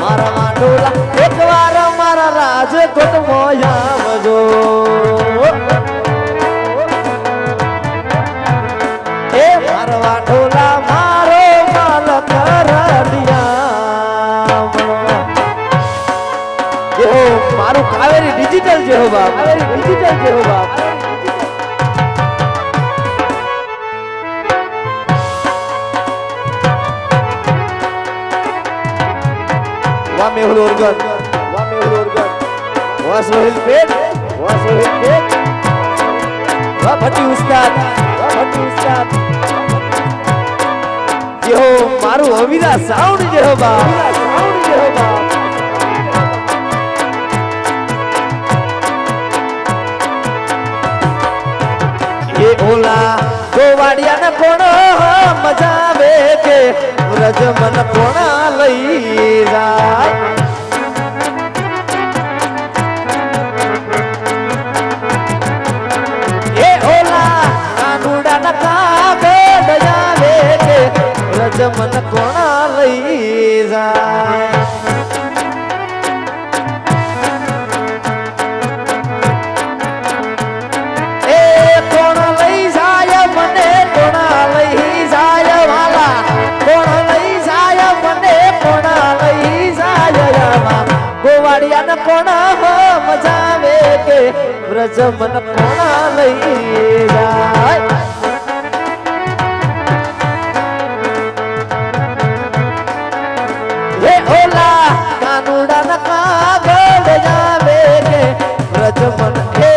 મારા વાંઢોલા એકવાર મારા રાજકોટમાં આવજો એ મારા વાંઢોલા મારો માલક રડિયા જેહો મારું કાવેરી ડિજિટલ જેહો બાપ કાવેરી ડિજિટલ જેહો બાપ મેહુલ ઓર્ગન વાહ સોહિલ પેટ વાહ ભટ્ટી ઉસ્તાદ જેહો મારું અવિરા સાઉન્ડ જેહો બા એ ઓલા ગોવાડિયા ન કોણ મજા આવે કે વ્રજ મન કોણ લઈ જાય એ ઓલા કાનુડા ન કાગડ આવે કે વ્રજ મન કોણ લઈ જાય ગોવાડિયા કોણ મજા આવે કે વ્રજ મન કોણ લઈ જાય હે ઓલા કાનુડા ન કાગળ આવે કે વ્રજ મન હે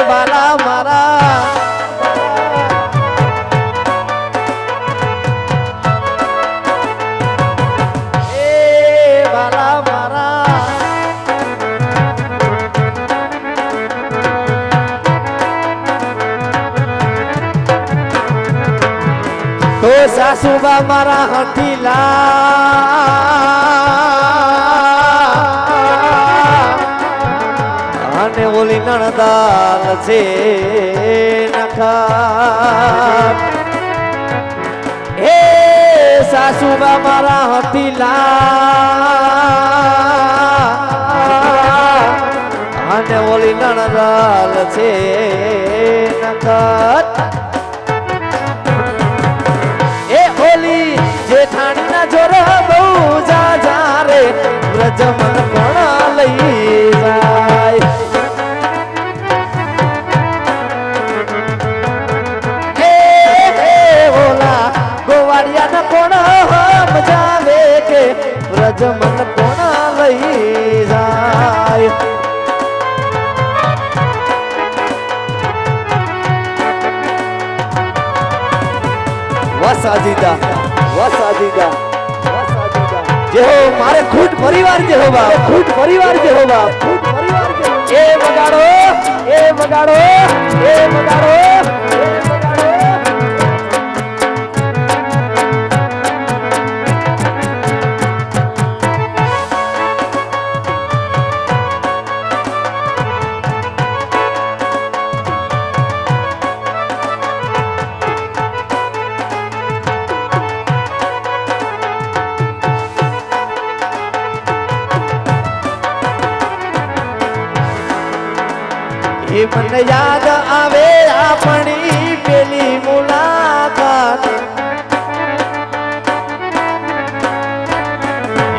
વાલા મારા તો સાસુબા મારા હઠીલા અને ઓલી નણદાલ છે નખા હે સાસુબા મારા હઠીલા અને ઓલી નણદાલ છે નખા જેઠાણી ના જોર બહુ જા રે વ્રજ મન કોણ લઈ જાય હે ઓલા ગોવાડિયા ના કોણ મજાવે કે વ્રજ મન કોણ લઈ જાય વસાદીદા જેહો મારે ખુદ પરિવાર જેહો બાપ ખુદ પરિવાર જેહો બાપ એ વગાડો એ વગાડો એ વગાડો મને યાદ આવે આપણી પેલી મુલાકાત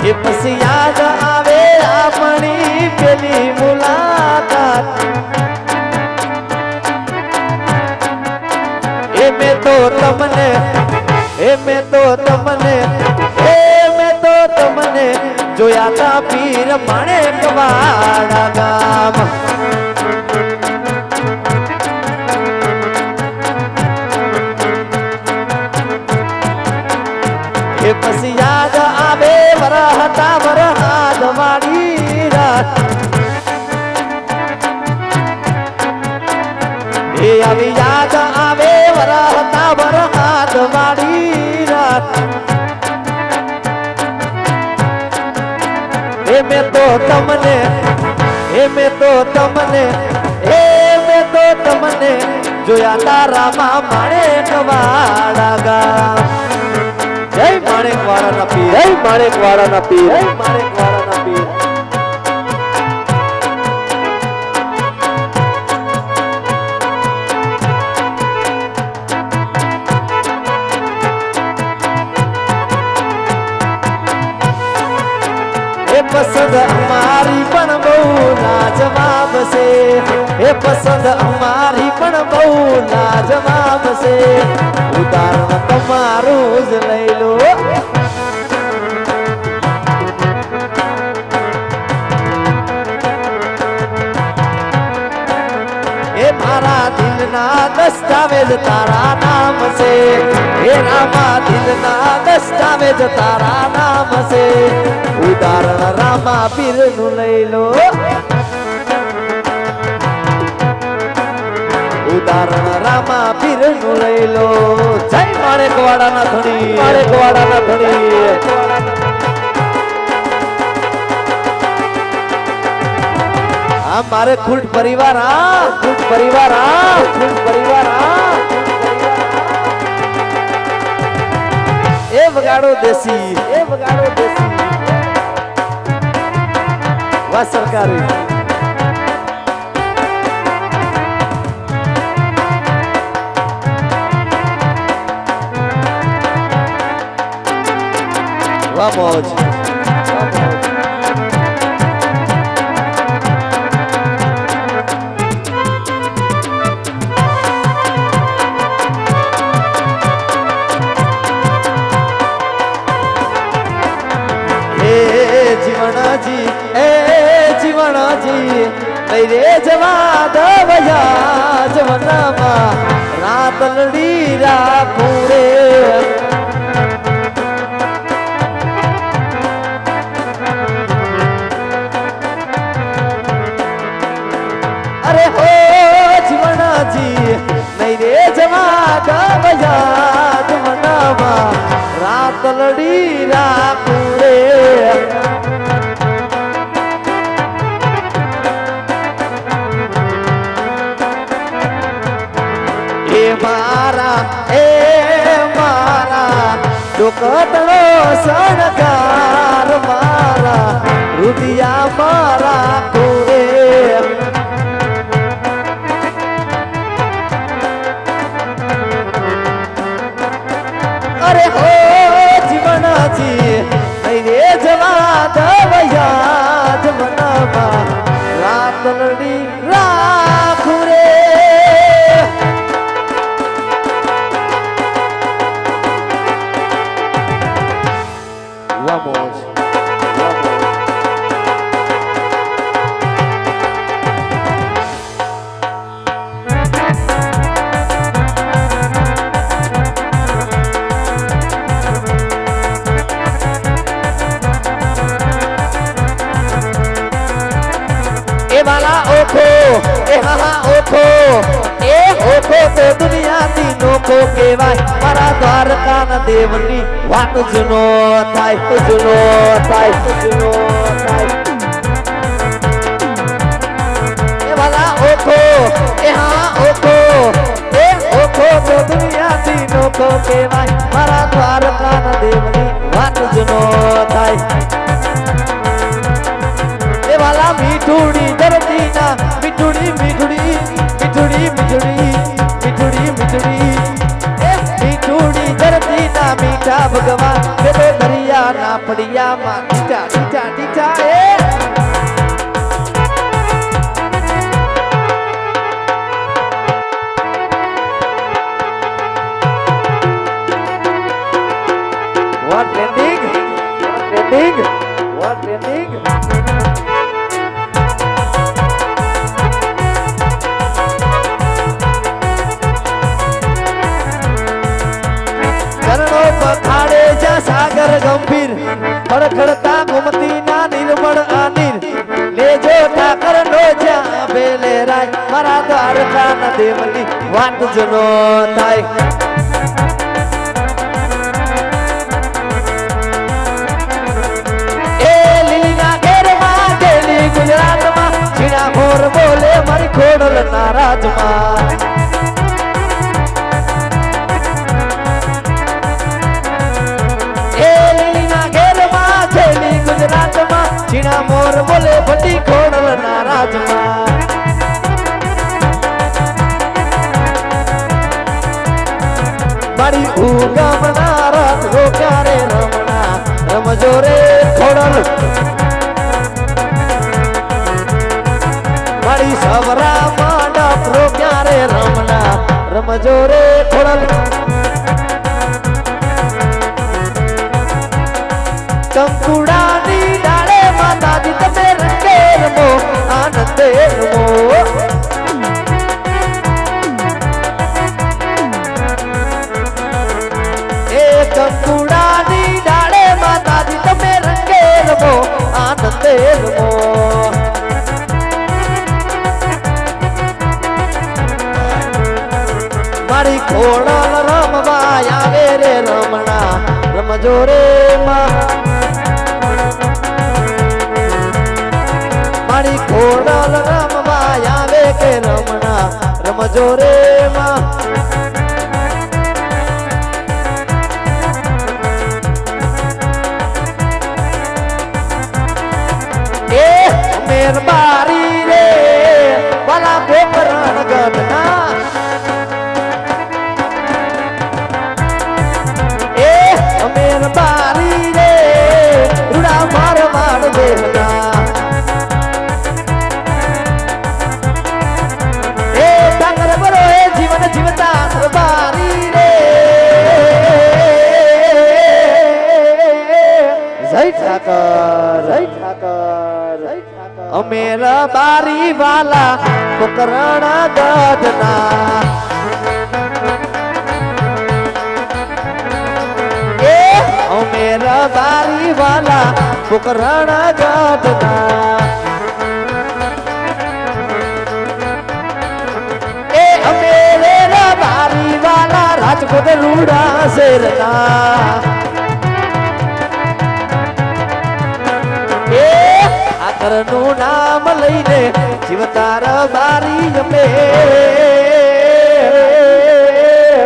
એ પછી યાદ આવે આપણી પેલી મુલાકાત એ મેં તો તમને જોયા તા પીર માણેક વાળા ગામ એ પછી યાદ આવે વરહતા વરહાદ વાળી રાત એ આવી યાદ આવે વરહતા વરહાદ વાળી રાત એ મેં તો તમને જોયા તારામાં માણેક વાળા ગામ જય માણેકવાળાના પીર, જય માણેકવાળાના પીર, જય માણેકવાળાના પીર. पसंद हमारी पण बहु लाजवाब से, हे पसंद हमारी पण बहु लाजवाब से, उदाहरण तमारू ज लई लो. हे मारा दिलना दस्तावेज तारा नाम से, हे रामा दिलना दस्तावेज तारा नाम से, उदाहरण रामा पीर नु लई लो. उदाहरण रामा पीर नु लई लो. जय माणेकवाड़ाना धणी, माणेकवाड़ाना धणी. आ मारे खुट परिवार, आ खुट परिवार, आ खुट परिवार, आ ए बगाड़ो देसी, ए बगाड़ो देसी. वाह सरकारी. वाह मौज. जीवनाजी ए जीवनाजी मेरे जवाद भैया जवनमा रात लड़ी राखूं रे. अरे हो जीवनाजी मेरे जवाद भैया जवनमा रात लड़ी राखूं रे. मारा डोकतड़ो सणगार मारा रुदिया मारा कोरे. अरे हो जीवनाजी मेरे जवाद भैया जवनमा रात लड़ी राखूं रे. Vamos. ए वाला ओखो, ए हाँ ओखो, ए ओखो तो दुनिया तीनों को केवाय मारा द्वारका न देवनी वाट जुनो थाय, जुनो थाय, जुनो थाय. ए वाला ओखो, ए हाँ ओखो, ए ओखो तो दुनिया तीनों को केवाय मारा द्वारका न देवनी वाट जुनो थाय. ए वाला मीठुड़ी धरती ना मिठुड़ी मिठुड़ी मिठुड़ी मिठुड़ी मिठुड़ी मिठुड़ी. मिठुड़ी धरती ना मीठा भगवान दे दो दरिया ना पड़िया माँ टीचा टीचा टीचा. What trending? What trending? What trending? पखाड़े जा सागर गंभीर खड़खड़ता घुमती ना निर्मल आनीर ले जो ठाकर नो जा बेले राय मारा द्वारका न देवली वाट जनो थाय. ए लीला घेर मां गेली गुजरात मां छीना खोर बोले मारी खोडल नाराज मां. મારી સવરા મંડપ રો ક્યારે રમણા રમજો રે ખોડલ કંકુડાની ડાળે માતાજી તમે રંગે રમો આનંદે રમો કંકુડાની ડાળે માતાજી તમે રંગે રમો આનંદે રમો મારી ખોડલ રમવા આવે રે રમણા રમજો રે મારી ખોડલ રમવા આવે કે રમણા રમજો રે મેરબારી રે વાલા ગોપરણ ગઢના એ મેરબારી રે રૂડા માર માર દેવના એ ડાંગર બરો એ જીવન જીવતા બારી રે જય ઠાકર જય ઠાકર અમેરા બારી વાલા પોકરણ ગઢના એ અમેરા બારી વાલા પોકરણ ગઢના એ અમેરા બારી વાલા રાજકોટ રૂડા શેરના નું નામ લઈને જીવતાર બારી અમે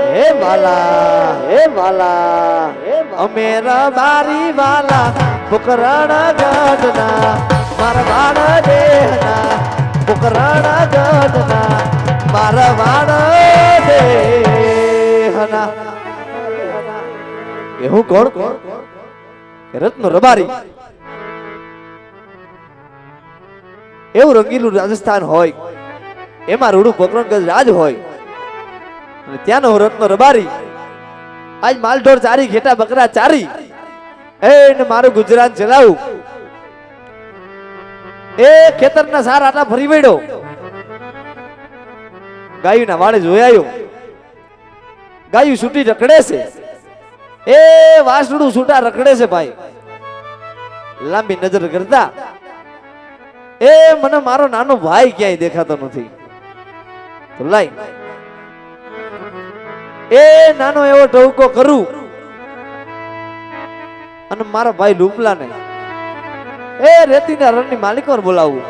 હે વાલા અમેરા બારી વાલા પોકરણ ગઢના મારા વાડ દેહના પોકરણ ગઢના મારા વાડ દેહના એવું કોણ રત્ન રબારી એવું રંગીલું રાજસ્થાન હોય એમાં રૂડું પોકરણ ગજ રાજ હોય અને ત્યાંનો રત્ન રબારી આજ માલઢોર ચારી ઘેટા બકરા ચારી એને મારું ગુજરાન ચલાવું એ ખેતરના સાર આટા ફરી વળ્યો ગાયુના વાળે જોયાયો ગાયું છૂટી રખડે છે એ વાસડું છૂટા રખડે છે ભાઈ લાંબી નજર કરતા એ મને મારો નાનો ભાઈ ક્યાંય દેખાતો નથી તો લાઈ એ નાનો એવો ટવકો કરું અને મારા ભાઈ લૂપલાને એ રેતીના રણની માલિકોને બોલાવું